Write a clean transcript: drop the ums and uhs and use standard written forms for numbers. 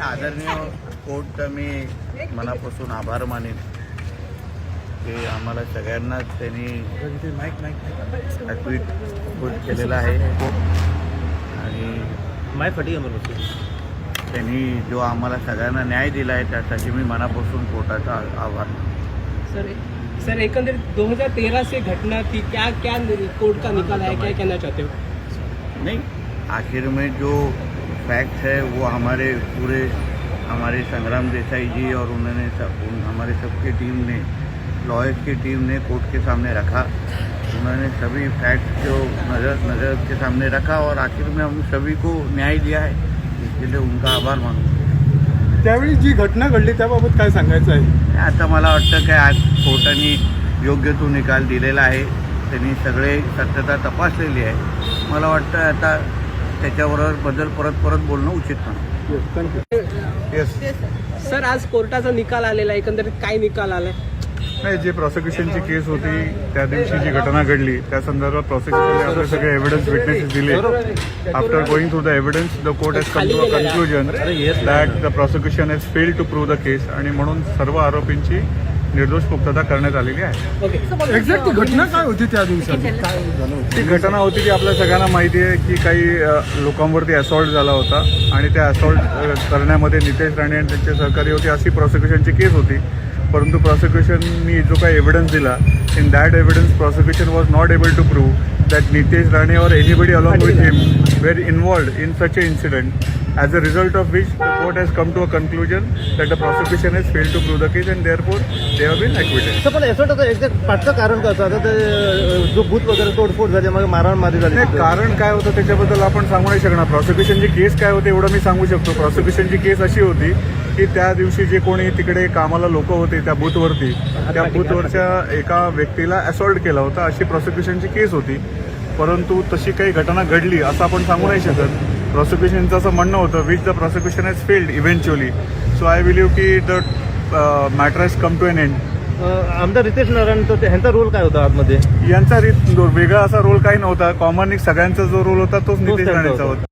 आदरणीय कोर्टचा मी मनापासून आभार मानेन की आम्हाला सगळ्यांनाच त्यांनी ॲक्विट केलेला आहे आणि त्यांनी जो आम्हाला सगळ्यांना न्याय दिला आहे त्यासाठी मी मनापासून कोर्टाचा आभार मानतो। सर एकंदरीत 2013 से घटना थी, क्या क्या कोर्ट का निकाल है, क्या कहना चाहते हो? नहीं, आखिर में जो फैक्ट है वो हमारे संग्राम देसाई जी और उन्होंने हमारे सबकी टीम ने, लॉयर्स की टीम ने कोर्ट के सामने रखा। उन्होंने सभी फैक्ट जो नज़र के सामने रखा और आखिर में हम सभी को न्याय दिया है, इसके लिए उनका आभार मानतो। त्यावेळी जी घटना घडली त्याबाबत काय सांगायचं आहे? आता मला वाटतं की आज कोर्टाने योग्य तो निकाल दिलेला आहे, त्यांनी सगळे सत्यता तपासलेली आहे। मला वाटतं आता त्याच्याबद्दल परत बोलणं उचित नाही। येस सर आज कोर्टाचा निकाल आलेला आहे, एकंदरीत काय निकाल आलाय? नाही, जे प्रॉसिक्युशनची केस होती त्या दिवशी जी घटना घडली त्या संदर्भात प्रॉसिक्युशनने आपले सगळे एव्हिडन्स विटनेसेस दिले। After going through the evidence the court has come to a conclusion that the prosecution has failed to prove the case आणि म्हणून सर्व आरोपींची निर्दोष मुक्तता करण्यात आलेली आहे। एक्झॅक्ट घटना काय होती त्या दिवशी? ती घटना होती की आपल्या सगळ्यांना माहिती आहे की काही लोकांवरती असॉल्ट झाला होता आणि त्या असॉल्ट करण्यामध्ये नितेश राणे आणि त्यांचे सहकारी होते अशी प्रॉसिक्युशनची केस होती। परंतु प्रॉसिक्युशननी जो काही एव्हिडन्स दिला, in that evidence prosecution was not able to prove that Nitesh Rane और anybody along with him were involved in such a incident, as a result of which the court has come to a conclusion that the prosecution has failed to prove the case and therefore they have been acquitted. तर पण असं होतं exact पाठचं कारण कसं? आता ते जो booth वगैरे तोडफोड झाली, मग मारहाण झाली, नाही, कारण काय होतं त्याच्याबद्दल आपण सांगू नाही शकणार। प्रॉसिक्युशनची केस काय होते एवढं मी सांगू शकतो। प्रॉसिक्युशनची केस अशी होती की त्या दिवशी जे कोणी तिकडे कामाला लोक होते त्या बूथवरती, त्या बूथवरच्या एका व्यक्तीला असॉल्ट केला होता अशी प्रॉसिक्युशनची केस होती। परंतु तशी काही घटना घडली असं आपण सांगू नाही शकत। प्रॉसिक्युशनचं असं म्हणणं होतं which the prosecution has failed eventually, so I believe की the matter has come to an end. आमदार रितेश नारायणचा ह्यांचा रोल काय होता आतमध्ये? यांचा वेगळा असा रोल काही नव्हता, कॉमन सगळ्यांचा जो रोल होता तोच नितेश राणेचा होता।